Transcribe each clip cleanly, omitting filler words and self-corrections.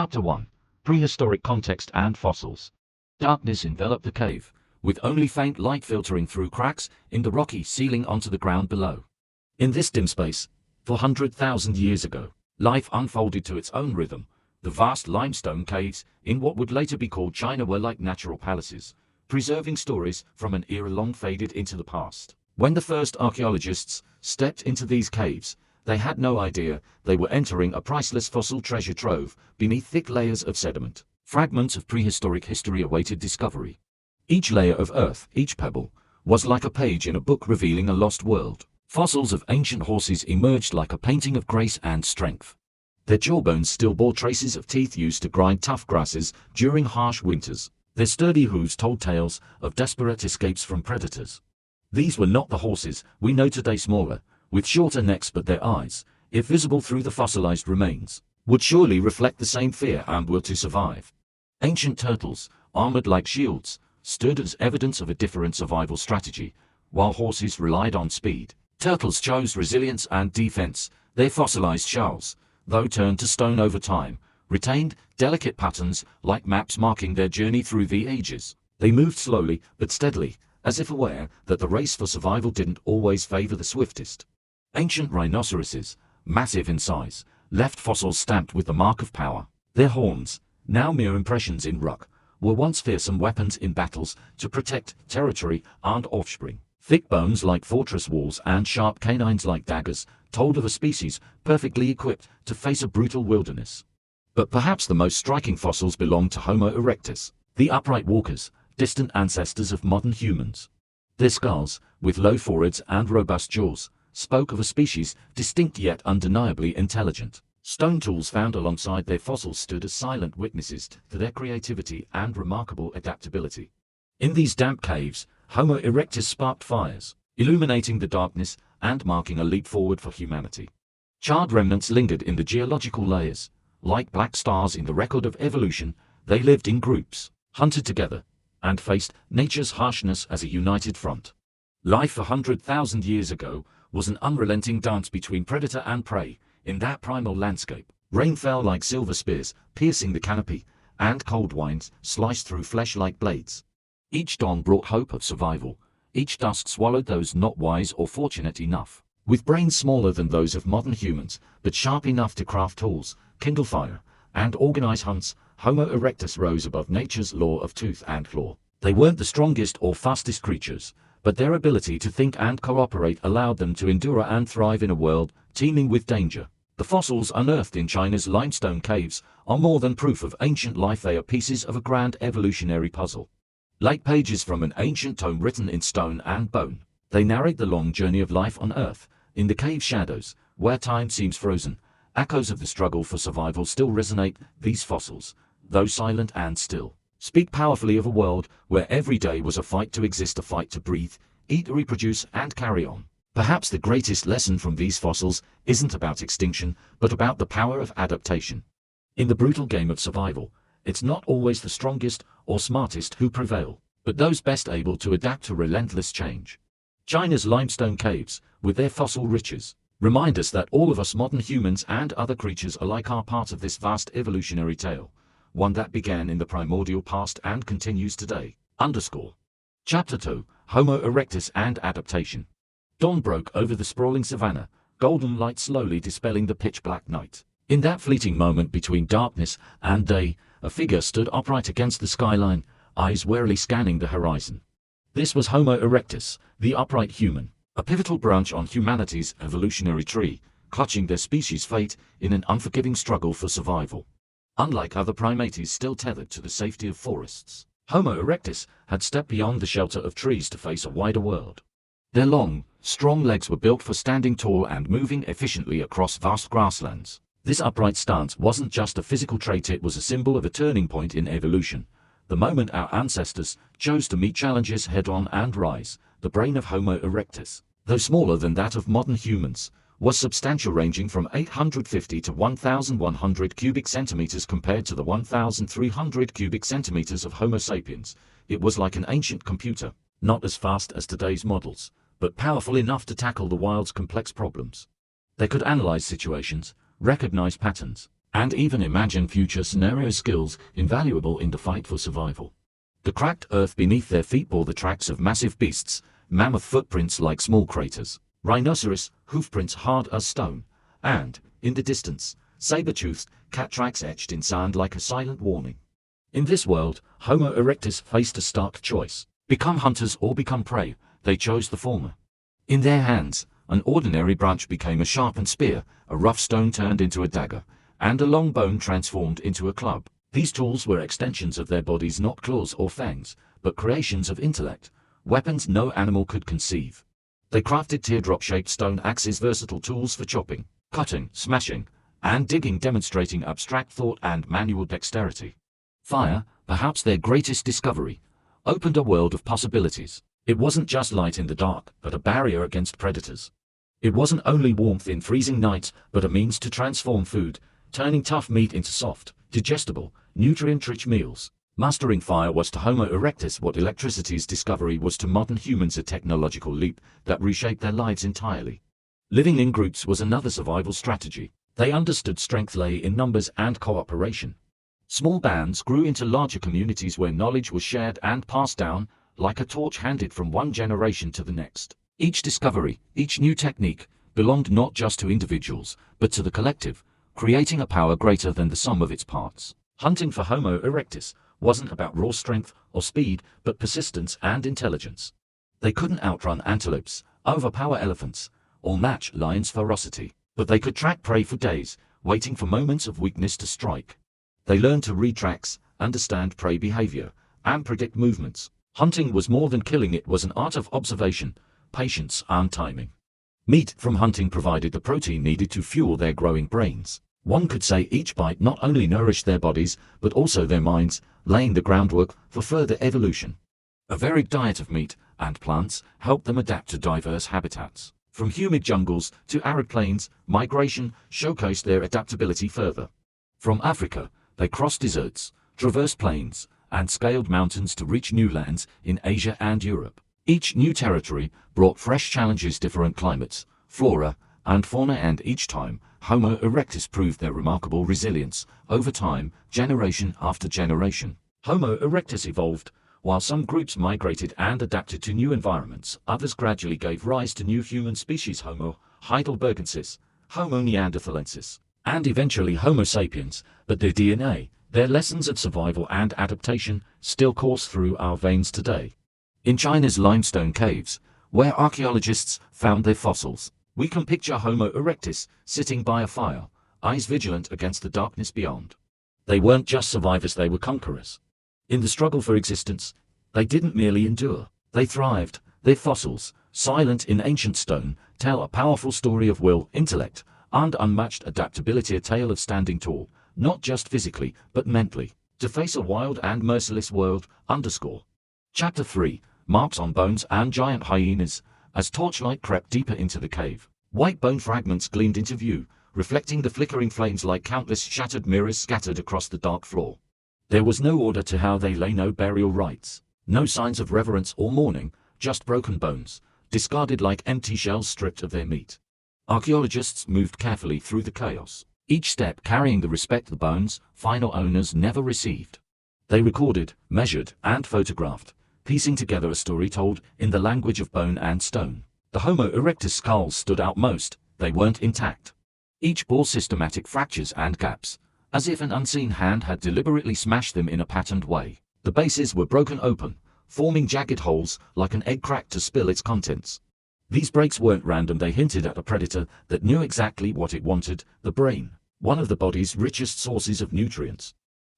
Chapter 1: Prehistoric Context and Fossils. Darkness enveloped the cave, with only faint light filtering through cracks in the rocky ceiling onto the ground below. In this dim space, 400,000 years ago, life unfolded to its own rhythm. The vast limestone caves in what would later be called China were like natural palaces, preserving stories from an era long faded into the past. When the first archaeologists stepped into these caves, they had no idea they were entering a priceless fossil treasure trove beneath thick layers of sediment. Fragments of prehistoric history awaited discovery. Each layer of earth, each pebble, was like a page in a book revealing a lost world. Fossils of ancient horses emerged like a painting of grace and strength. Their jawbones still bore traces of teeth used to grind tough grasses during harsh winters. Their sturdy hooves told tales of desperate escapes from predators. These were not the horses we know today, smaller, with shorter necks, but their eyes, if visible through the fossilized remains, would surely reflect the same fear and will to survive. Ancient turtles, armored like shields, stood as evidence of a different survival strategy, while horses relied on speed. Turtles chose resilience and defense. Their fossilized shells, though turned to stone over time, retained delicate patterns like maps marking their journey through the ages. They moved slowly but steadily, as if aware that the race for survival didn't always favor the swiftest. Ancient rhinoceroses, massive in size, left fossils stamped with the mark of power. Their horns, now mere impressions in rock, were once fearsome weapons in battles to protect territory and offspring. Thick bones like fortress walls and sharp canines like daggers told of a species perfectly equipped to face a brutal wilderness. But perhaps the most striking fossils belong to Homo erectus, the upright walkers, distant ancestors of modern humans. Their skulls, with low foreheads and robust jaws, spoke of a species distinct yet undeniably intelligent. Stone tools found alongside their fossils stood as silent witnesses to their creativity and remarkable adaptability. In these damp caves, Homo erectus sparked fires, illuminating the darkness and marking a leap forward for humanity. Charred remnants lingered in the geological layers. Like black stars in the record of evolution, they lived in groups, hunted together, and faced nature's harshness as a united front. Life 100,000 years ago was an unrelenting dance between predator and prey. In that primal landscape, rain fell like silver spears, piercing the canopy, and cold winds sliced through flesh like blades. Each dawn brought hope of survival. Each dusk swallowed those not wise or fortunate enough. With brains smaller than those of modern humans, but sharp enough to craft tools, kindle fire, and organize hunts, Homo erectus rose above nature's law of tooth and claw. They weren't the strongest or fastest creatures, but their ability to think and cooperate allowed them to endure and thrive in a world teeming with danger. The fossils unearthed in China's limestone caves are more than proof of ancient life. They are pieces of a grand evolutionary puzzle. Like pages from an ancient tome written in stone and bone, they narrate the long journey of life on Earth. In the cave shadows, where time seems frozen, echoes of the struggle for survival still resonate. These fossils, though silent and still, speak powerfully of a world where every day was a fight to exist, a fight to breathe, eat, reproduce, and carry on. Perhaps the greatest lesson from these fossils isn't about extinction, but about the power of adaptation. In the brutal game of survival, it's not always the strongest or smartest who prevail, but those best able to adapt to relentless change. China's limestone caves, with their fossil riches, remind us that all of us modern humans and other creatures alike are part of this vast evolutionary tale, one that began in the primordial past and continues today. Chapter 2: Homo erectus and Adaptation. Dawn broke over the sprawling savanna, golden light slowly dispelling the pitch-black night. In that fleeting moment between darkness and day, a figure stood upright against the skyline, eyes warily scanning the horizon. This was Homo erectus, the upright human, a pivotal branch on humanity's evolutionary tree, clutching their species' fate in an unforgiving struggle for survival. Unlike other primates still tethered to the safety of forests, Homo erectus had stepped beyond the shelter of trees to face a wider world. Their long, strong legs were built for standing tall and moving efficiently across vast grasslands. This upright stance wasn't just a physical trait, it was a symbol of a turning point in evolution. The moment our ancestors chose to meet challenges head-on and rise, the brain of Homo erectus, though smaller than that of modern humans, was substantial, ranging from 850 to 1,100 cubic centimeters compared to the 1,300 cubic centimeters of Homo sapiens. It was like an ancient computer, not as fast as today's models, but powerful enough to tackle the wild's complex problems. They could analyze situations, recognize patterns, and even imagine future scenario skills invaluable in the fight for survival. The cracked earth beneath their feet bore the tracks of massive beasts, mammoth footprints like small craters, rhinoceros hoofprints hard as stone, and, in the distance, saber-toothed cat tracks etched in sand like a silent warning. In this world, Homo erectus faced a stark choice: become hunters or become prey. They chose the former. In their hands, an ordinary branch became a sharpened spear, a rough stone turned into a dagger, and a long bone transformed into a club. These tools were extensions of their bodies, not claws or fangs, but creations of intellect, weapons no animal could conceive. They crafted teardrop-shaped stone axes, versatile tools for chopping, cutting, smashing, and digging, demonstrating abstract thought and manual dexterity. Fire, perhaps their greatest discovery, opened a world of possibilities. It wasn't just light in the dark, but a barrier against predators. It wasn't only warmth in freezing nights, but a means to transform food, turning tough meat into soft, digestible, nutrient-rich meals. Mastering fire was to Homo erectus what electricity's discovery was to modern humans, a technological leap that reshaped their lives entirely. Living in groups was another survival strategy. They understood strength lay in numbers and cooperation. Small bands grew into larger communities where knowledge was shared and passed down, like a torch handed from one generation to the next. Each discovery, each new technique, belonged not just to individuals, but to the collective, creating a power greater than the sum of its parts. Hunting for Homo erectus wasn't about raw strength or speed, but persistence and intelligence. They couldn't outrun antelopes, overpower elephants, or match lions' ferocity, but they could track prey for days, waiting for moments of weakness to strike. They learned to read tracks, understand prey behavior, and predict movements. Hunting was more than killing, it was an art of observation, patience, and timing. Meat from hunting provided the protein needed to fuel their growing brains. One could say each bite not only nourished their bodies, but also their minds, laying the groundwork for further evolution. A varied diet of meat and plants helped them adapt to diverse habitats. From humid jungles to arid plains, migration showcased their adaptability further. From Africa, they crossed deserts, traversed plains, and scaled mountains to reach new lands in Asia and Europe. Each new territory brought fresh challenges, different climates, flora, and fauna, and each time, Homo erectus proved their remarkable resilience over time, generation after generation. Homo erectus evolved. While some groups migrated and adapted to new environments, others gradually gave rise to new human species: Homo heidelbergensis, Homo neanderthalensis, and eventually Homo sapiens, but their DNA, their lessons of survival and adaptation, still course through our veins today. In China's limestone caves, where archaeologists found their fossils, we can picture Homo erectus sitting by a fire, eyes vigilant against the darkness beyond. They weren't just survivors, they were conquerors. In the struggle for existence, they didn't merely endure, they thrived. Their fossils, silent in ancient stone, tell a powerful story of will, intellect, and unmatched adaptability, a tale of standing tall, not just physically, but mentally, to face a wild and merciless world. Chapter 3, Marks on Bones and Giant Hyenas. As torchlight crept deeper into the cave, white bone fragments gleamed into view, reflecting the flickering flames like countless shattered mirrors scattered across the dark floor. There was no order to how they lay, no burial rites, no signs of reverence or mourning, just broken bones, discarded like empty shells stripped of their meat. Archaeologists moved carefully through the chaos, each step carrying the respect the bones' final owners never received. They recorded, measured, and photographed, piecing together a story told in the language of bone and stone. The Homo erectus skulls stood out most. They weren't intact. Each bore systematic fractures and gaps, as if an unseen hand had deliberately smashed them in a patterned way. The bases were broken open, forming jagged holes like an egg cracked to spill its contents. These breaks weren't random, they hinted at a predator that knew exactly what it wanted: the brain, one of the body's richest sources of nutrients.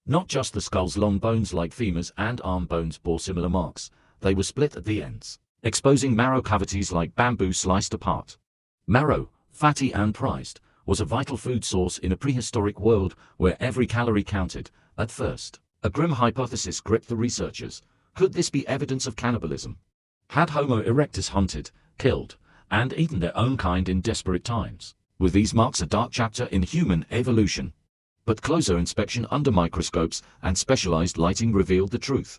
Not just the skull's long bones like femurs and arm bones bore similar marks, they were split at the ends, exposing marrow cavities like bamboo sliced apart. Marrow, fatty and prized, was a vital food source in a prehistoric world where every calorie counted. At first, a grim hypothesis gripped the researchers. Could this be evidence of cannibalism? Had Homo erectus hunted, killed, and eaten their own kind in desperate times? Were these marks a dark chapter in human evolution? But closer inspection under microscopes and specialized lighting revealed the truth.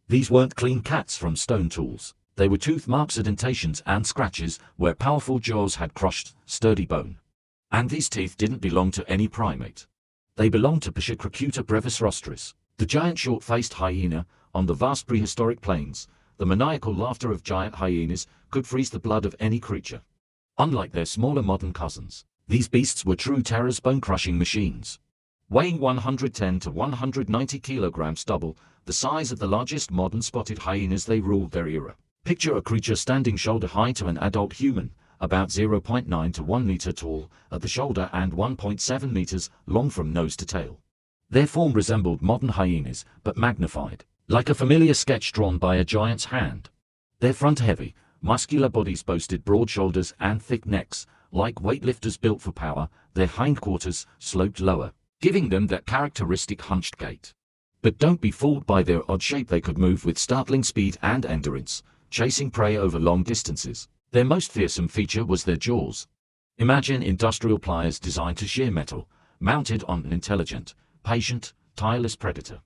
These weren't clean cuts from stone tools. They were tooth marks, indentations, and scratches where powerful jaws had crushed sturdy bone. And these teeth didn't belong to any primate. They belonged to Chicxulub brevis rostris, the giant short-faced hyena. On the vast prehistoric plains, the maniacal laughter of giant hyenas could freeze the blood of any creature. Unlike their smaller modern cousins, these beasts were true terrors, bone-crushing machines. Weighing 110 to 190 kilograms, double the size of the largest modern spotted hyenas, they ruled their era. Picture a creature standing shoulder-high to an adult human, about 0.9 to 1 meter tall at the shoulder and 1.7 meters long from nose to tail. Their form resembled modern hyenas, but magnified, like a familiar sketch drawn by a giant's hand. Their front-heavy, muscular bodies boasted broad shoulders and thick necks. Like weightlifters built for power, their hindquarters sloped lower, giving them that characteristic hunched gait. But don't be fooled by their odd shape. They could move with startling speed and endurance, chasing prey over long distances. Their most fearsome feature was their jaws. Imagine industrial pliers designed to shear metal, mounted on an intelligent, patient, tireless predator.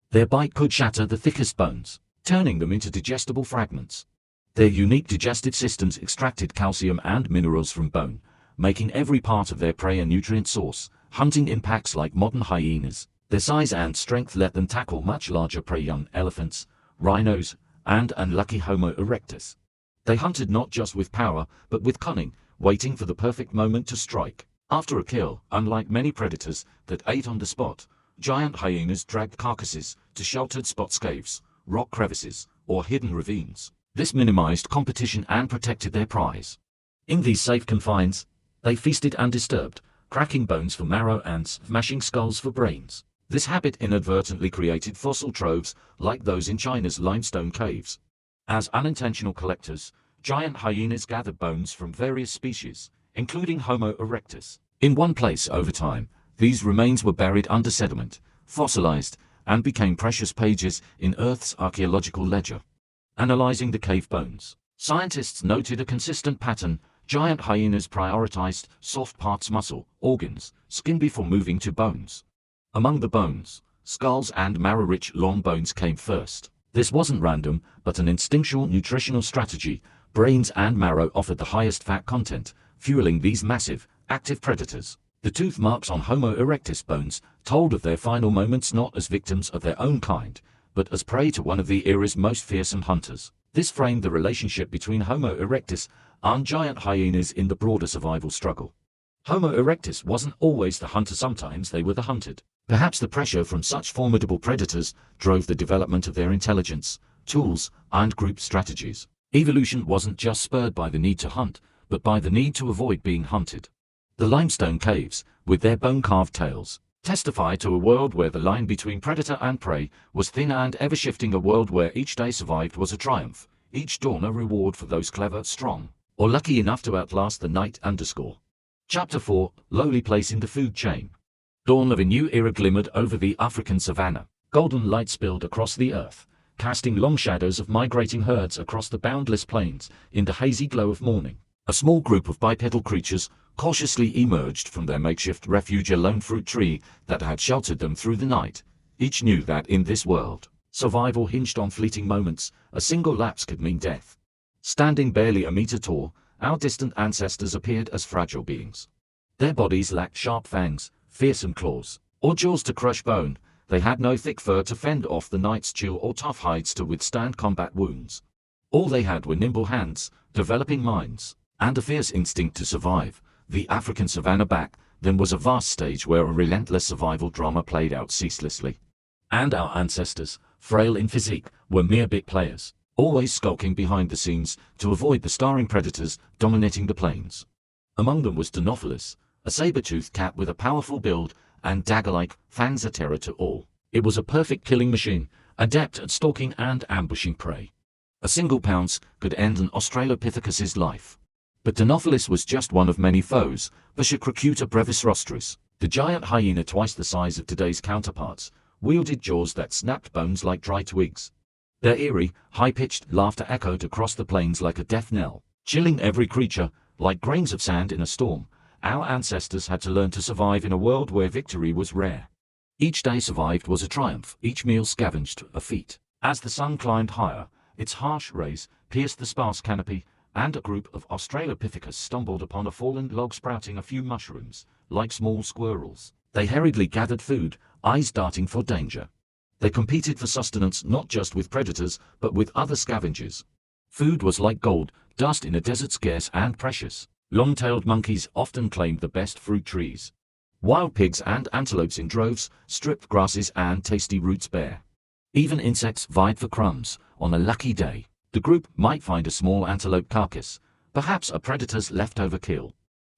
Their bite could shatter the thickest bones, turning them into digestible fragments. Their unique digestive systems extracted calcium and minerals from bone, making every part of their prey a nutrient source. Hunting in packs like modern hyenas, their size and strength let them tackle much larger prey, young elephants, rhinos, and unlucky Homo erectus. They hunted not just with power, but with cunning, waiting for the perfect moment to strike. After a kill, unlike many predators that ate on the spot, giant hyenas dragged carcasses to sheltered spots, caves, rock crevices, or hidden ravines. This minimized competition and protected their prize. In these safe confines, they feasted undisturbed, cracking bones for marrow and smashing skulls for brains. This habit inadvertently created fossil troves like those in China's limestone caves. As unintentional collectors, giant hyenas gathered bones from various species, including Homo erectus, in one place. Over time, these remains were buried under sediment, fossilized, and became precious pages in Earth's archaeological ledger. Analyzing the cave bones, scientists noted a consistent pattern. Giant hyenas prioritized soft parts, muscle, organs, skin before moving to bones. Among the bones, skulls and marrow-rich long bones came first. This wasn't random, but an instinctual nutritional strategy. Brains and marrow offered the highest fat content, fueling these massive, active predators. The tooth marks on Homo erectus bones told of their final moments not as victims of their own kind, but as prey to one of the era's most fearsome hunters. This framed the relationship between Homo erectus and giant hyenas in the broader survival struggle. Homo erectus wasn't always the hunter, sometimes they were the hunted. Perhaps the pressure from such formidable predators drove the development of their intelligence, tools, and group strategies. Evolution wasn't just spurred by the need to hunt, but by the need to avoid being hunted. The limestone caves, with their bone-carved tails, testify to a world where the line between predator and prey was thin and ever-shifting, a world where each day survived was a triumph, each dawn a reward for those clever, strong, or lucky enough to outlast the night. Chapter 4, Lowly Place in the Food Chain. Dawn of a new era glimmered over the African savanna. Golden light spilled across the earth, casting long shadows of migrating herds across the boundless plains in the hazy glow of morning. A small group of bipedal creatures cautiously emerged from their makeshift refuge, a lone fruit tree that had sheltered them through the night. Each knew that in this world, survival hinged on fleeting moments. A single lapse could mean death. Standing barely a meter tall, our distant ancestors appeared as fragile beings. Their bodies lacked sharp fangs, fearsome claws, or jaws to crush bone. They had no thick fur to fend off the night's chill or tough hides to withstand combat wounds. All they had were nimble hands, developing minds, and a fierce instinct to survive. The African savanna back then was a vast stage where a relentless survival drama played out ceaselessly. And our ancestors, frail in physique, were mere bit players, always skulking behind the scenes to avoid the starring predators dominating the plains. Among them was Dinophilus, a saber-toothed cat with a powerful build and dagger-like fangs, a terror to all. It was a perfect killing machine, adept at stalking and ambushing prey. A single pounce could end an Australopithecus's life. But Dinophilus was just one of many foes. Chicxulub brevis rostris, the giant hyena twice the size of today's counterparts, wielded jaws that snapped bones like dry twigs. Their eerie, high-pitched laughter echoed across the plains like a death knell, chilling every creature like grains of sand in a storm. Our ancestors had to learn to survive in a world where victory was rare. Each day survived was a triumph, each meal scavenged a feat. As the sun climbed higher, its harsh rays pierced the sparse canopy, and a group of Australopithecus stumbled upon a fallen log sprouting a few mushrooms, like small squirrels. They hurriedly gathered food, eyes darting for danger. They competed for sustenance not just with predators, but with other scavengers. Food was like gold, dust in a desert, scarce and precious. Long-tailed monkeys often claimed the best fruit trees. Wild pigs and antelopes in droves stripped grasses and tasty roots bare. Even insects vied for crumbs. On a lucky day, the group might find a small antelope carcass, perhaps a predator's leftover kill.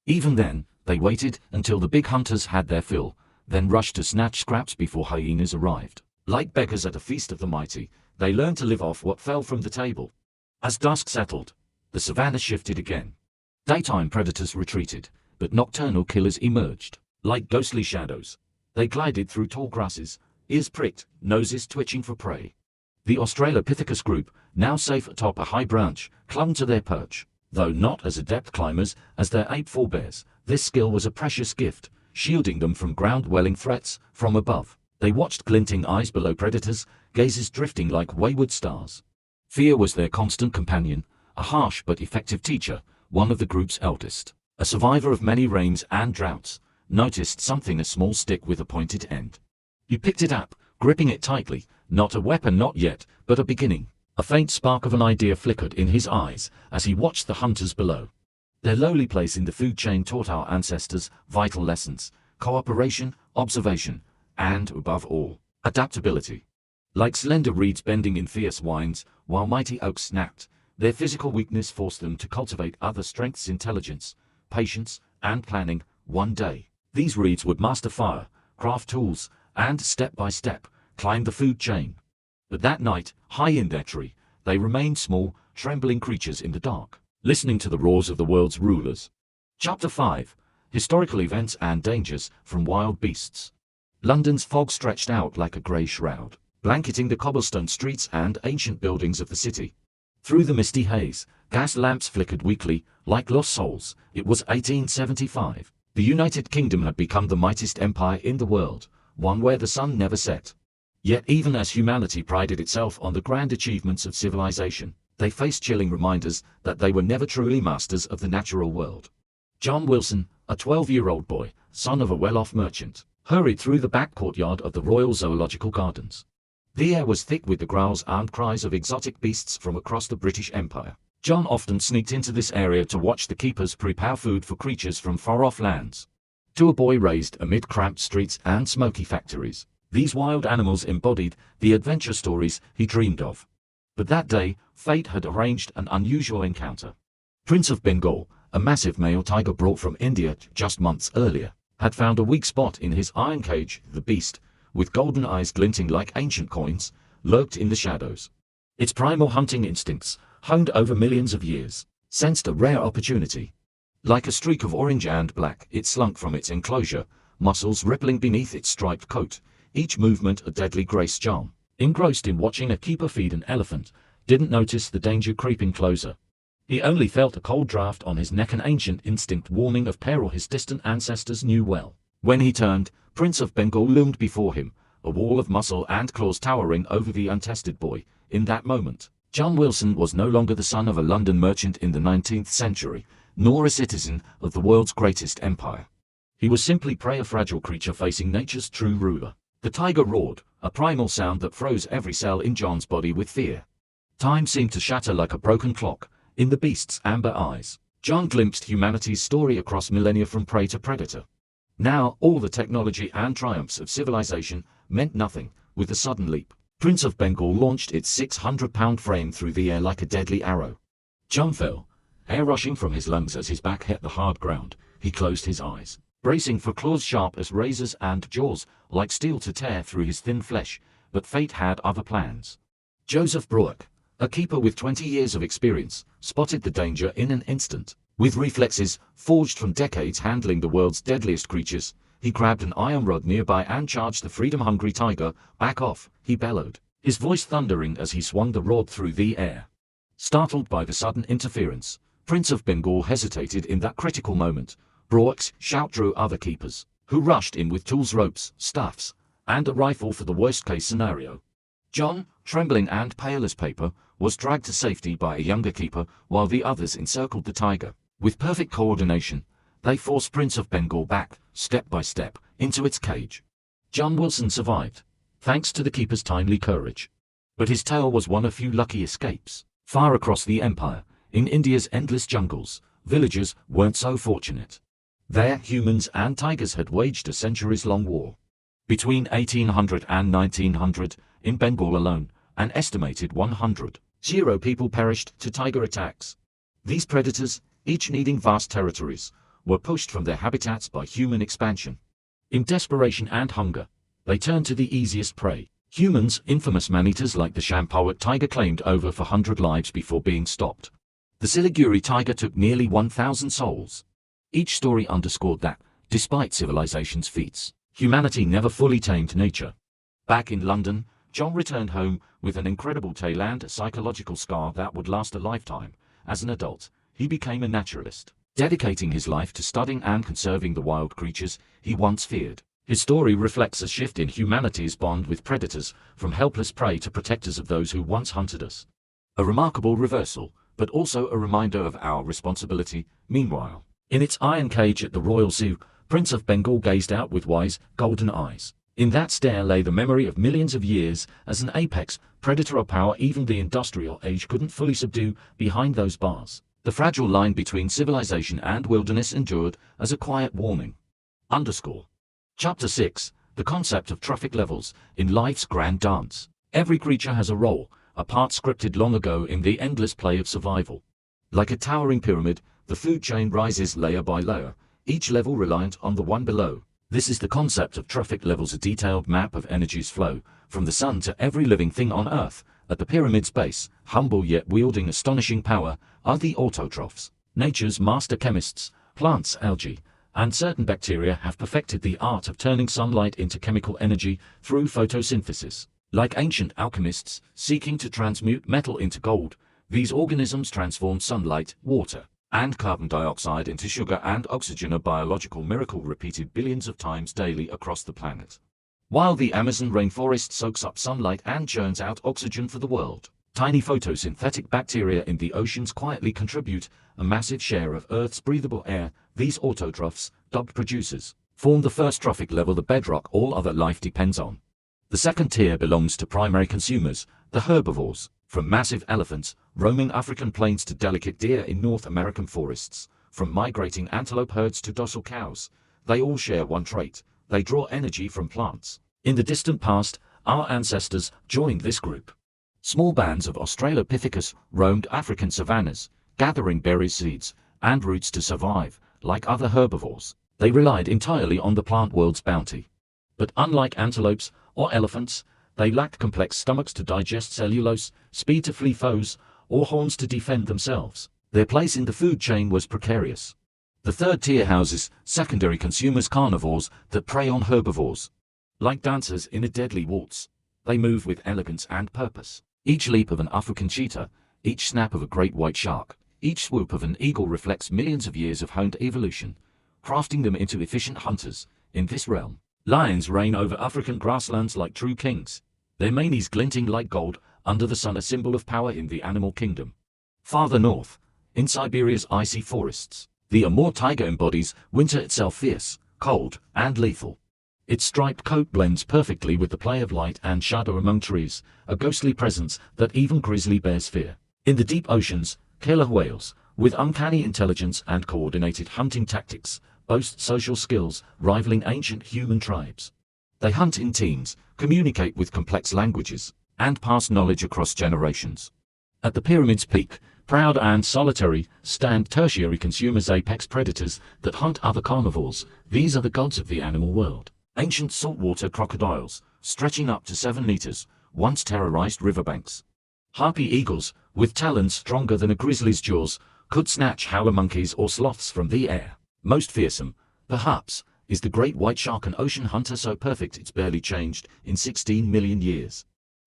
Even then, they waited until the big hunters had their fill, then rushed to snatch scraps before hyenas arrived. Like beggars at a feast of the mighty, they learned to live off what fell from the table. As dusk settled, the savanna shifted again. Daytime predators retreated, but nocturnal killers emerged. Like ghostly shadows, they glided through tall grasses, ears pricked, noses twitching for prey. The Australopithecus group, now safe atop a high branch, clung to their perch. Though not as adept climbers as their ape forebears, this skill was a precious gift, shielding them from ground-dwelling threats from above. They watched glinting eyes below predators, gazes drifting like wayward stars. Fear was their constant companion, a harsh but effective teacher. One of the group's eldest, a survivor of many rains and droughts, noticed something, a small stick with a pointed end. He picked it up, gripping it tightly, not a weapon not yet, but a beginning. A faint spark of an idea flickered in his eyes as he watched the hunters below. Their lowly place in the food chain taught our ancestors vital lessons: cooperation, observation, and, above all, adaptability. Like slender reeds bending in fierce winds, while mighty oaks snapped, their physical weakness forced them to cultivate other strengths: intelligence, patience, and planning. One day, these reeds would master fire, craft tools, and, step by step, climb the food chain. But that night, high in their tree, they remained small, trembling creatures in the dark, listening to the roars of the world's rulers. Chapter 5: Historical Events and Dangers from Wild Beasts. London's fog stretched out like a grey shroud, blanketing the cobblestone streets and ancient buildings of the city. Through the misty haze, gas lamps flickered weakly, like lost souls. It was 1875. The United Kingdom had become the mightiest empire in the world, one where the sun never set. Yet even as humanity prided itself on the grand achievements of civilization, they faced chilling reminders that they were never truly masters of the natural world. John Wilson, a 12-year-old boy, son of a well-off merchant, hurried through the back courtyard of the Royal Zoological Gardens. The air was thick with the growls and cries of exotic beasts from across the British Empire. John often sneaked into this area to watch the keepers prepare food for creatures from far-off lands. To a boy raised amid cramped streets and smoky factories, these wild animals embodied the adventure stories he dreamed of. But that day, fate had arranged an unusual encounter. Prince of Bengal, a massive male tiger brought from India just months earlier, had found a weak spot in his iron cage. The beast, with golden eyes glinting like ancient coins, lurked in the shadows. Its primal hunting instincts, honed over millions of years, sensed a rare opportunity. Like a streak of orange and black, it slunk from its enclosure, muscles rippling beneath its striped coat, each movement a deadly grace. John, engrossed in watching a keeper feed an elephant, didn't notice the danger creeping closer. He only felt a cold draft on his neck, an ancient instinct warning of peril his distant ancestors knew well. When he turned, Prince of Bengal loomed before him, a wall of muscle and claws towering over the untested boy. In that moment, John Wilson was no longer the son of a London merchant in the 19th century, nor a citizen of the world's greatest empire. He was simply prey, a fragile creature facing nature's true ruler. The tiger roared, a primal sound that froze every cell in John's body with fear. Time seemed to shatter like a broken clock in the beast's amber eyes. John glimpsed humanity's story across millennia from prey to predator. Now, all the technology and triumphs of civilization meant nothing. With a sudden leap, Prince of Bengal launched its 600-pound frame through the air like a deadly arrow. John fell, air rushing from his lungs as his back hit the hard ground. He closed his eyes, bracing for claws sharp as razors and jaws like steel to tear through his thin flesh. But fate had other plans. Joseph Brook, a keeper with 20 years of experience, spotted the danger in an instant. With reflexes forged from decades handling the world's deadliest creatures, he grabbed an iron rod nearby and charged the freedom-hungry tiger. Back off, he bellowed, his voice thundering as he swung the rod through the air. Startled by the sudden interference, Prince of Bengal hesitated. In that critical moment, Brook's shout drew other keepers, who rushed in with tools, ropes, staffs, and a rifle for the worst-case scenario. John, trembling and pale as paper, was dragged to safety by a younger keeper while the others encircled the tiger. With perfect coordination, they forced Prince of Bengal back, step by step, into its cage. John Wilson survived, thanks to the keeper's timely courage. But his tale was one of few lucky escapes. Far across the empire, in India's endless jungles, villagers weren't so fortunate. There, humans and tigers had waged a centuries-long war. Between 1800 and 1900, in Bengal alone, an estimated 100 people perished to tiger attacks. These predators, each needing vast territories, were pushed from their habitats by human expansion. In desperation and hunger, they turned to the easiest prey. Humans, infamous man-eaters like the Champawat tiger, claimed over 400 lives before being stopped. The Siliguri tiger took nearly 1,000 souls. Each story underscored that, despite civilization's feats, humanity never fully tamed nature. Back in London, John returned home with an incredible tale and a psychological scar that would last a lifetime. As an adult, he became a naturalist, dedicating his life to studying and conserving the wild creatures he once feared. His story reflects a shift in humanity's bond with predators, from helpless prey to protectors of those who once hunted us. A remarkable reversal, but also a reminder of our responsibility. Meanwhile, in its iron cage at the Royal Zoo, Prince of Bengal gazed out with wise, golden eyes. In that stare lay the memory of millions of years as an apex predator, a power even the industrial age couldn't fully subdue. Behind those bars, the fragile line between civilization and wilderness endured as a quiet warning. Chapter 6. The concept of trophic levels in life's grand dance. Every creature has a role, a part scripted long ago in the endless play of survival. Like a towering pyramid, the food chain rises layer by layer, each level reliant on the one below. This is the concept of trophic levels, a detailed map of energy's flow, from the sun to every living thing on Earth. At the pyramid's base, humble yet wielding astonishing power, are the autotrophs. Nature's master chemists, plants, algae, and certain bacteria have perfected the art of turning sunlight into chemical energy through photosynthesis. Like ancient alchemists seeking to transmute metal into gold, these organisms transform sunlight, water, and carbon dioxide into sugar and oxygen, a biological miracle repeated billions of times daily across the planet. While the Amazon rainforest soaks up sunlight and churns out oxygen for the world, tiny photosynthetic bacteria in the oceans quietly contribute a massive share of Earth's breathable air. These autotrophs, dubbed producers, form the first trophic level, the bedrock all other life depends on. The second tier belongs to primary consumers, the herbivores, from massive elephants roaming African plains to delicate deer in North American forests, from migrating antelope herds to docile cows. They all share one trait: they draw energy from plants. In the distant past, our ancestors joined this group. Small bands of Australopithecus roamed African savannas, gathering berries, seeds, and roots to survive. Like other herbivores, they relied entirely on the plant world's bounty. But unlike antelopes or elephants, they lacked complex stomachs to digest cellulose, speed to flee foes, or horns to defend themselves. Their place in the food chain was precarious. The third tier houses secondary consumers, carnivores that prey on herbivores. Like dancers in a deadly waltz, they move with elegance and purpose. Each leap of an African cheetah, each snap of a great white shark, each swoop of an eagle reflects millions of years of honed evolution, crafting them into efficient hunters. In this realm, lions reign over African grasslands like true kings, their manes glinting like gold under the sun, a symbol of power in the animal kingdom. Farther north, in Siberia's icy forests, the Amur tiger embodies winter itself, fierce, cold, and lethal. Its striped coat blends perfectly with the play of light and shadow among trees, a ghostly presence that even grizzly bears fear. In the deep oceans, killer whales, with uncanny intelligence and coordinated hunting tactics, boast social skills rivaling ancient human tribes. They hunt in teams, communicate with complex languages, and pass knowledge across generations. At the pyramid's peak, proud and solitary, stand tertiary consumers, apex predators that hunt other carnivores. These are the gods of the animal world. Ancient saltwater crocodiles, stretching up to 7 meters, once terrorized riverbanks. Harpy eagles, with talons stronger than a grizzly's jaws, could snatch howler monkeys or sloths from the air. Most fearsome, perhaps, is the great white shark, an ocean hunter so perfect it's barely changed in 16 million years.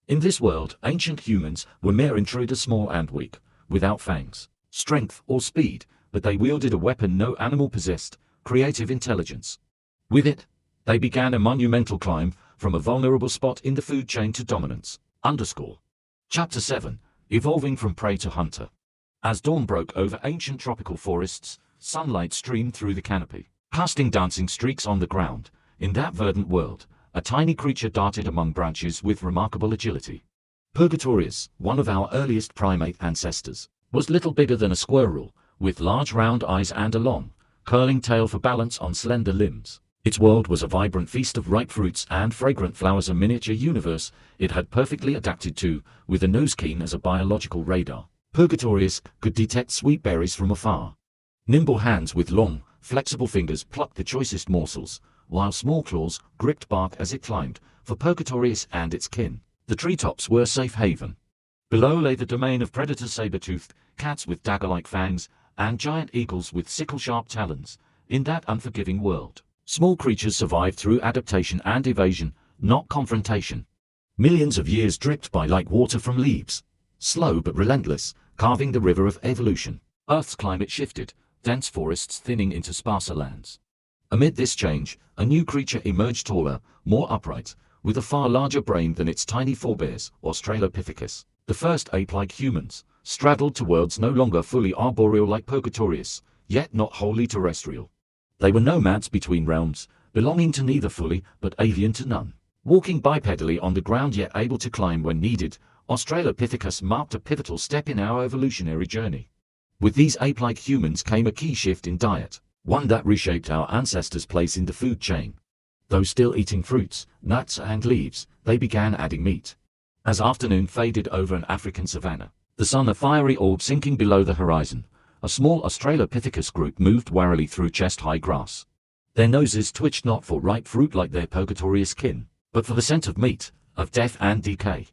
In this world, ancient humans were mere intruders, small and weak, without fangs, strength, or speed, but they wielded a weapon no animal possessed: creative intelligence. With it, they began a monumental climb from a vulnerable spot in the food chain to dominance. Chapter 7. Evolving from prey to hunter. As dawn broke over ancient tropical forests, sunlight streamed through the canopy, casting dancing streaks on the ground. In that verdant world, a tiny creature darted among branches with remarkable agility. Purgatorius, one of our earliest primate ancestors, was little bigger than a squirrel, with large round eyes and a long, curling tail for balance on slender limbs. Its world was a vibrant feast of ripe fruits and fragrant flowers, a miniature universe it had perfectly adapted to, with a nose keen as a biological radar. Purgatorius could detect sweet berries from afar. Nimble hands with long, flexible fingers plucked the choicest morsels, while small claws gripped bark as it climbed. For Purgatorius and its kin, the treetops were a safe haven. Below lay the domain of predators, saber-toothed cats with dagger-like fangs, and giant eagles with sickle-sharp talons. In that unforgiving world, small creatures survived through adaptation and evasion, not confrontation. Millions of years dripped by like water from leaves, slow but relentless, carving the river of evolution. Earth's climate shifted, dense forests thinning into sparser lands. Amid this change, a new creature emerged, taller, more upright, with a far larger brain than its tiny forebears, Australopithecus. The first ape-like humans straddled to worlds no longer fully arboreal like Purgatorius, yet not wholly terrestrial. They were nomads between realms, belonging to neither fully but avian to none. Walking bipedally on the ground yet able to climb when needed, Australopithecus marked a pivotal step in our evolutionary journey. With these ape-like humans came a key shift in diet, one that reshaped our ancestors' place in the food chain. Though still eating fruits, nuts and leaves, they began adding meat. As afternoon faded over an African savanna, the sun a fiery orb sinking below the horizon, a small Australopithecus group moved warily through chest-high grass. Their noses twitched not for ripe fruit like their Purgatorius kin, but for the scent of meat, of death and decay.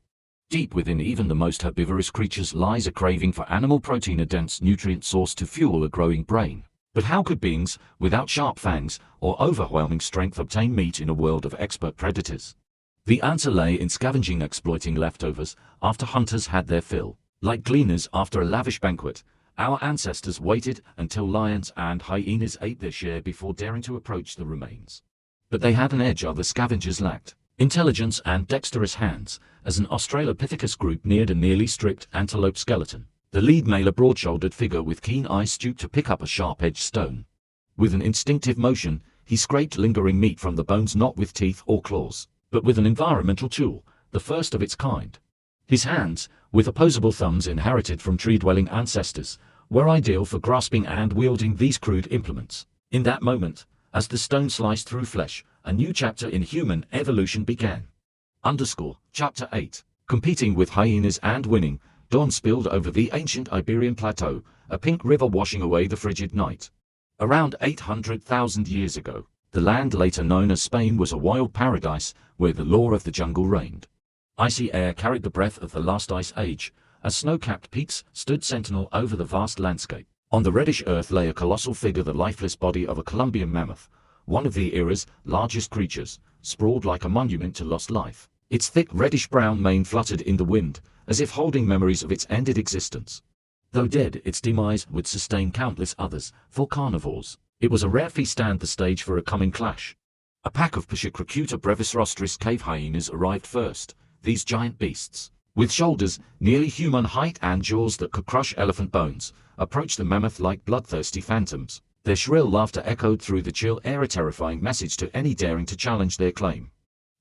Deep within even the most herbivorous creatures lies a craving for animal protein, a dense nutrient source to fuel a growing brain. But how could beings without sharp fangs or overwhelming strength obtain meat in a world of expert predators? The answer lay in scavenging, exploiting leftovers after hunters had their fill. Like gleaners after a lavish banquet, our ancestors waited until lions and hyenas ate their share before daring to approach the remains. But they had an edge other scavengers lacked: intelligence and dexterous hands. As an Australopithecus group neared a nearly stripped antelope skeleton, the lead male, a broad-shouldered figure with keen eyes, stooped to pick up a sharp-edged stone. With an instinctive motion, he scraped lingering meat from the bones, not with teeth or claws, but with an environmental tool, the first of its kind. His hands, with opposable thumbs inherited from tree-dwelling ancestors, were ideal for grasping and wielding these crude implements. In that moment, as the stone sliced through flesh, a new chapter in human evolution began. Chapter 8. Competing with hyenas and winning, dawn spilled over the ancient Iberian plateau, a pink river washing away the frigid night. Around 800,000 years ago, the land later known as Spain was a wild paradise where the law of the jungle reigned. Icy air carried the breath of the last ice age, as snow-capped peaks stood sentinel over the vast landscape. On the reddish earth lay a colossal figure, the lifeless body of a Columbian mammoth, one of the era's largest creatures, sprawled like a monument to lost life. Its thick reddish-brown mane fluttered in the wind, as if holding memories of its ended existence. Though dead, its demise would sustain countless others. For carnivores, it was a rare feast and the stage for a coming clash. A pack of Chicxulub brevisrostris cave hyenas arrived first. These giant beasts, with shoulders nearly human height and jaws that could crush elephant bones, approached the mammoth like bloodthirsty phantoms. Their shrill laughter echoed through the chill air, a terrifying message to any daring to challenge their claim.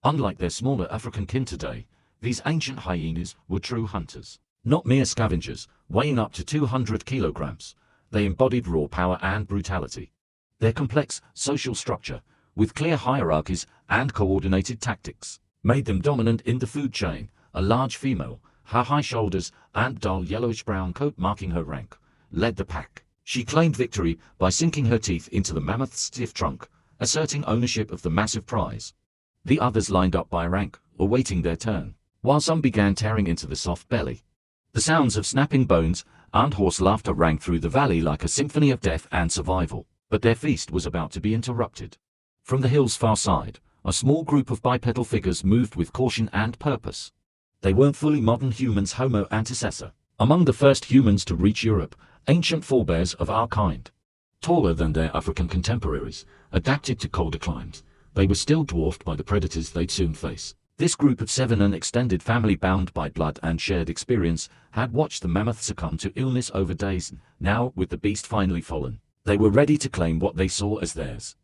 Unlike their smaller African kin today, these ancient hyenas were true hunters, not mere scavengers, weighing up to 200 kilograms. They embodied raw power and brutality. Their complex social structure, with clear hierarchies and coordinated tactics, made them dominant in the food chain. A large female, her high shoulders and dull yellowish-brown coat marking her rank, led the pack. She claimed victory by sinking her teeth into the mammoth's stiff trunk, asserting ownership of the massive prize. The others lined up by rank, awaiting their turn, while some began tearing into the soft belly. The sounds of snapping bones and hoarse laughter rang through the valley like a symphony of death and survival. But their feast was about to be interrupted. From the hill's far side, a small group of bipedal figures moved with caution and purpose. They weren't fully modern humans, Homo antecessor, among the first humans to reach Europe, ancient forebears of our kind. Taller than their African contemporaries, adapted to colder climes, they were still dwarfed by the predators they'd soon face. This group of 7, an extended family bound by blood and shared experience, had watched the mammoth succumb to illness over days. Now, with the beast finally fallen, they were ready to claim what they saw as theirs.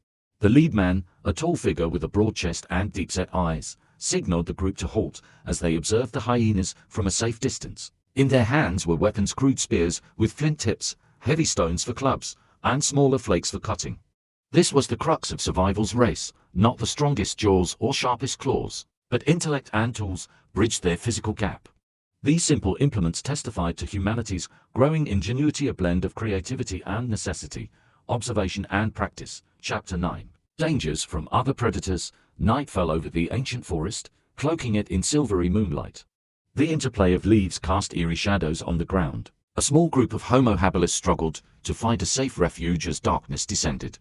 The lead man, a tall figure with a broad chest and deep-set eyes, signaled the group to halt as they observed the hyenas from a safe distance. In their hands were weapons, crude spears with flint tips, heavy stones for clubs, and smaller flakes for cutting. This was the crux of survival's race, not the strongest jaws or sharpest claws, but intellect and tools bridged their physical gap. These simple implements testified to humanity's growing ingenuity, a blend of creativity and necessity, observation and practice. Chapter 9. Dangers from other predators. Night fell over the ancient forest, cloaking it in silvery moonlight. The interplay of leaves cast eerie shadows on the ground. A small group of Homo habilis struggled to find a safe refuge as darkness descended.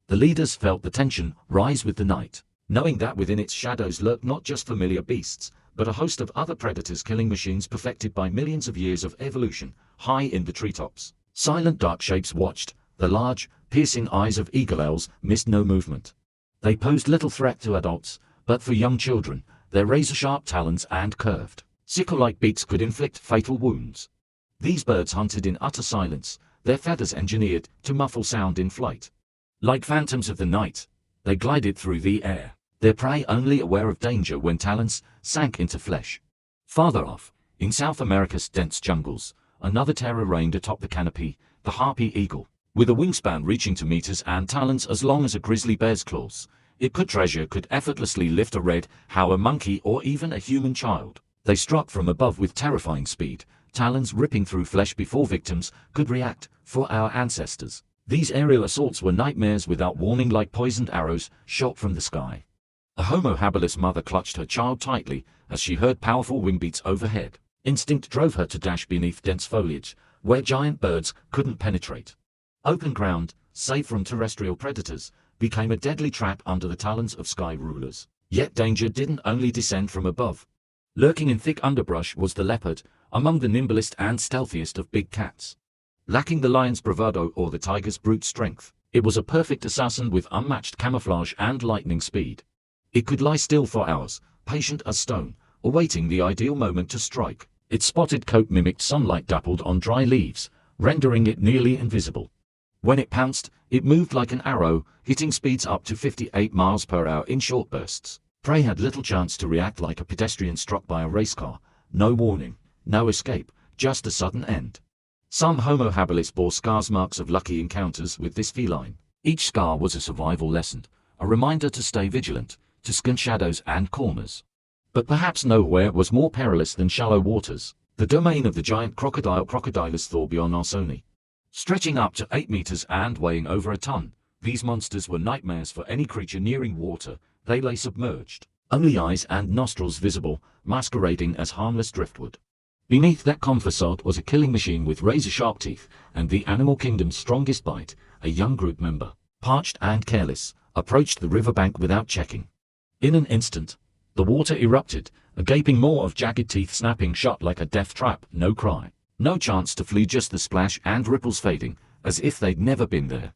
The leaders felt the tension rise with the night, knowing that within its shadows lurked not just familiar beasts, but a host of other predators, killing machines perfected by millions of years of evolution, high in the treetops. Silent dark shapes watched. The large, piercing eyes of eagle owls missed no movement. They posed little threat to adults, but for young children, their razor-sharp talons and curved, sickle-like beaks could inflict fatal wounds. These birds hunted in utter silence, their feathers engineered to muffle sound in flight. Like phantoms of the night, they glided through the air, their prey only aware of danger when talons sank into flesh. Farther off, in South America's dense jungles, another terror reigned atop the canopy, the harpy eagle. With a wingspan reaching to meters and talons as long as a grizzly bear's claws, it could effortlessly lift a red, howl monkey or even a human child. They struck from above with terrifying speed, talons ripping through flesh before victims could react. For our ancestors, these aerial assaults were nightmares without warning, like poisoned arrows shot from the sky. A Homo habilis mother clutched her child tightly as she heard powerful wing beats overhead. Instinct drove her to dash beneath dense foliage, where giant birds couldn't penetrate. Open ground, safe from terrestrial predators, became a deadly trap under the talons of sky rulers. Yet danger didn't only descend from above. Lurking in thick underbrush was the leopard, among the nimblest and stealthiest of big cats. Lacking the lion's bravado or the tiger's brute strength, it was a perfect assassin with unmatched camouflage and lightning speed. It could lie still for hours, patient as stone, awaiting the ideal moment to strike. Its spotted coat mimicked sunlight dappled on dry leaves, rendering it nearly invisible. When it pounced, it moved like an arrow, hitting speeds up to 58 miles per hour in short bursts. Prey had little chance to react, like a pedestrian struck by a race car. No warning, no escape, just a sudden end. Some Homo habilis bore scars, marks of lucky encounters with this feline. Each scar was a survival lesson, a reminder to stay vigilant, to scan shadows and corners. But perhaps nowhere was more perilous than shallow waters, the domain of the giant crocodile Crocodilus thorbionarsoni. Stretching up to 8 meters and weighing over a ton, these monsters were nightmares for any creature nearing water. They lay submerged, only eyes and nostrils visible, masquerading as harmless driftwood. Beneath that calm facade was a killing machine with razor-sharp teeth and the animal kingdom's strongest bite. A young group member, parched and careless, approached the riverbank without checking. In an instant, the water erupted, a gaping maw of jagged teeth snapping shut like a death trap. No cry, no chance to flee, just the splash and ripples fading, as if they'd never been there.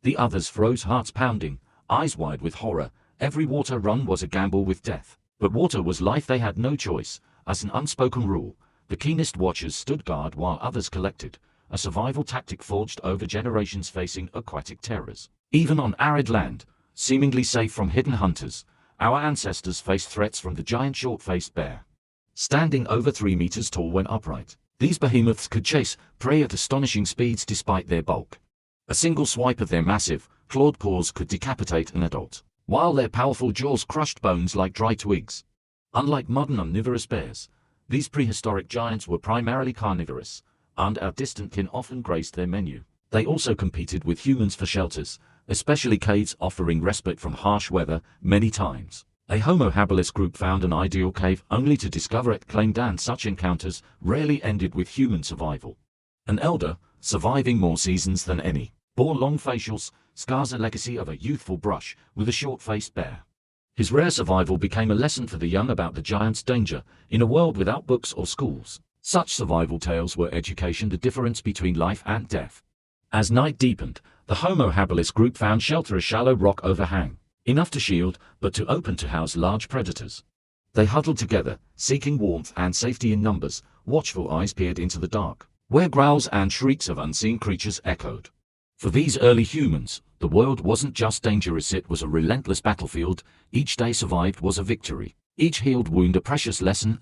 The others froze, hearts pounding, eyes wide with horror. Every water run was a gamble with death. But water was life, they had no choice. As an unspoken rule, the keenest watchers stood guard while others collected, a survival tactic forged over generations facing aquatic terrors. Even on arid land, seemingly safe from hidden hunters, our ancestors faced threats from the giant short-faced bear. Standing over 3 meters tall when upright, these behemoths could chase prey at astonishing speeds despite their bulk. A single swipe of their massive, clawed paws could decapitate an adult, while their powerful jaws crushed bones like dry twigs. Unlike modern omnivorous bears, these prehistoric giants were primarily carnivorous, and our distant kin often graced their menu. They also competed with humans for shelters, especially caves, offering respite from harsh weather. Many times, a Homo habilis group found an ideal cave only to discover it claimed, and such encounters rarely ended with human survival. An elder, surviving more seasons than any, bore long facials, scars, a legacy of a youthful brush with a short-faced bear. His rare survival became a lesson for the young about the giant's danger in a world without books or schools. Such survival tales were education, the difference between life and death. As night deepened, the Homo habilis group found shelter, a shallow rock overhang, enough to shield, but too open to house large predators. They huddled together, seeking warmth and safety in numbers. Watchful eyes peered into the dark, where growls and shrieks of unseen creatures echoed. For these early humans, the world wasn't just dangerous, it was a relentless battlefield. Each day survived was a victory. Each healed wound a precious lesson.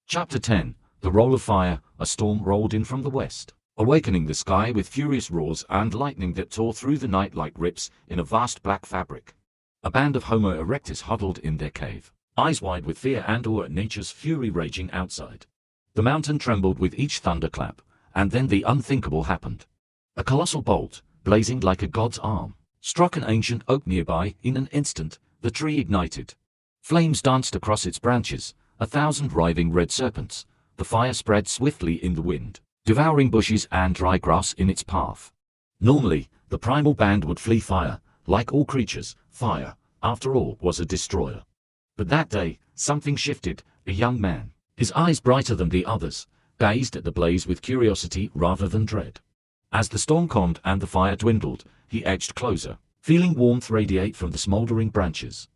Chapter 10. The Role of Fire. A storm rolled in from the west, awakening the sky with furious roars and lightning that tore through the night like rips in a vast black fabric. A band of Homo erectus huddled in their cave, eyes wide with fear and awe at nature's fury raging outside. The mountain trembled with each thunderclap, and then the unthinkable happened. A colossal bolt, blazing like a god's arm, struck an ancient oak nearby. In an instant, the tree ignited. Flames danced across its branches, 1,000 writhing red serpents. The fire spread swiftly in the wind, devouring bushes and dry grass in its path. Normally, the primal band would flee fire. Like all creatures, fire, after all, was a destroyer. But that day, something shifted. A young man, his eyes brighter than the others, gazed at the blaze with curiosity rather than dread. As the storm calmed and the fire dwindled, he edged closer, feeling warmth radiate from the smoldering branches.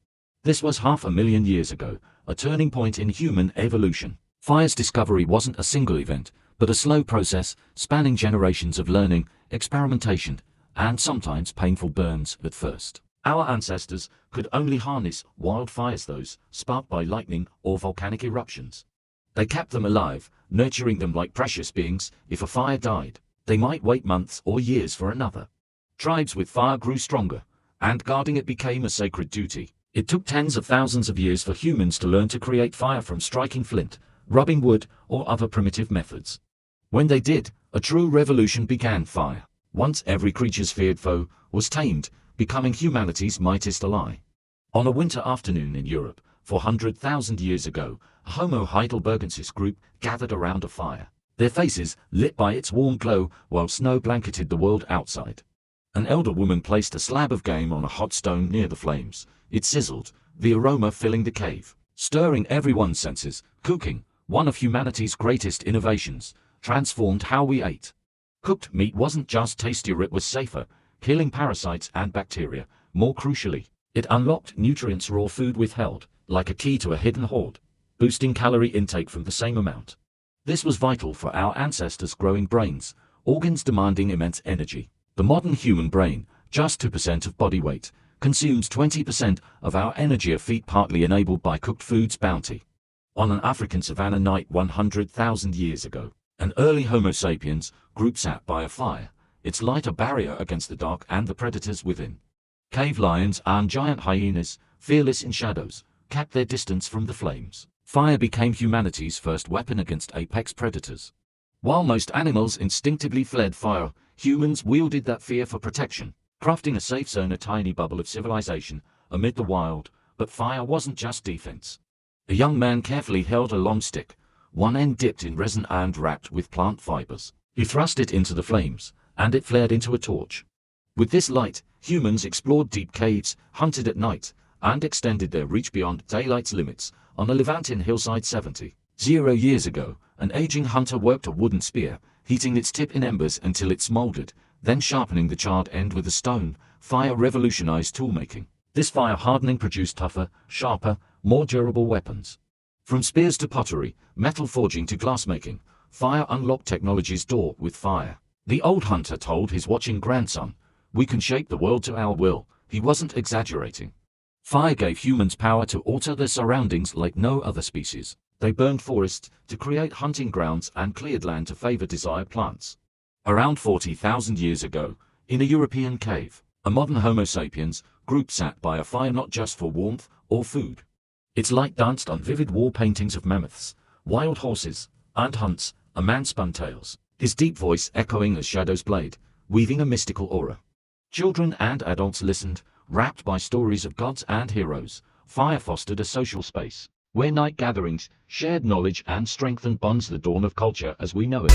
This was 500,000 years ago, a turning point in human evolution. Fire's discovery wasn't a single event, but a slow process spanning generations of learning, experimentation, and sometimes painful burns at first. Our ancestors could only harness wildfires, those sparked by lightning or volcanic eruptions. They kept them alive, nurturing them like precious beings. If a fire died, they might wait months or years for another. Tribes with fire grew stronger, and guarding it became a sacred duty. It took tens of thousands of years for humans to learn to create fire from striking flint, rubbing wood, or other primitive methods. When they did, a true revolution began. Fire, once every creature's feared foe, was tamed, becoming humanity's mightiest ally. On a winter afternoon in Europe, 400,000 years ago, a Homo heidelbergensis group gathered around a fire, their faces lit by its warm glow while snow blanketed the world outside. An elder woman placed a slab of game on a hot stone near the flames. It sizzled, the aroma filling the cave, stirring everyone's senses. Cooking, one of humanity's greatest innovations, transformed how we ate. Cooked meat wasn't just tastier, it was safer, killing parasites and bacteria. More crucially, it unlocked nutrients raw food withheld, like a key to a hidden hoard, boosting calorie intake from the same amount. This was vital for our ancestors' growing brains, organs demanding immense energy. The modern human brain, just 2% of body weight, consumes 20% of our energy, a feat partly enabled by cooked food's bounty. On an African savanna night 100,000 years ago, an early Homo sapiens group sat by a fire, its light a barrier against the dark and the predators within. Cave lions and giant hyenas, fearless in shadows, kept their distance from the flames. Fire became humanity's first weapon against apex predators. While most animals instinctively fled fire, humans wielded that fear for protection, crafting a safe zone, a tiny bubble of civilization amid the wild. But fire wasn't just defense. A young man carefully held a long stick, one end dipped in resin and wrapped with plant fibers. He thrust it into the flames, and it flared into a torch. With this light, humans explored deep caves, hunted at night, and extended their reach beyond daylight's limits. On a Levantin hillside 70 years ago, an aging hunter worked a wooden spear, heating its tip in embers until it smoldered, then sharpening the charred end with a stone. Fire revolutionized toolmaking. This fire hardening produced tougher, sharper, more durable weapons. From spears to pottery, metal forging to glassmaking, fire unlocked technology's door. With fire, the old hunter told his watching grandson, "We can shape the world to our will." He wasn't exaggerating. Fire gave humans power to alter their surroundings like no other species. They burned forests to create hunting grounds and cleared land to favor desired plants. Around 40,000 years ago, in a European cave, a modern Homo sapiens group sat by a fire, not just for warmth or food. Its light danced on vivid wall paintings of mammoths, wild horses, and hunts. A man spun tales, his deep voice echoing as shadows played, weaving a mystical aura. Children and adults listened, wrapped by stories of gods and heroes. Fire fostered a social space, where night gatherings shared knowledge and strengthened bonds. The dawn of culture as we know it.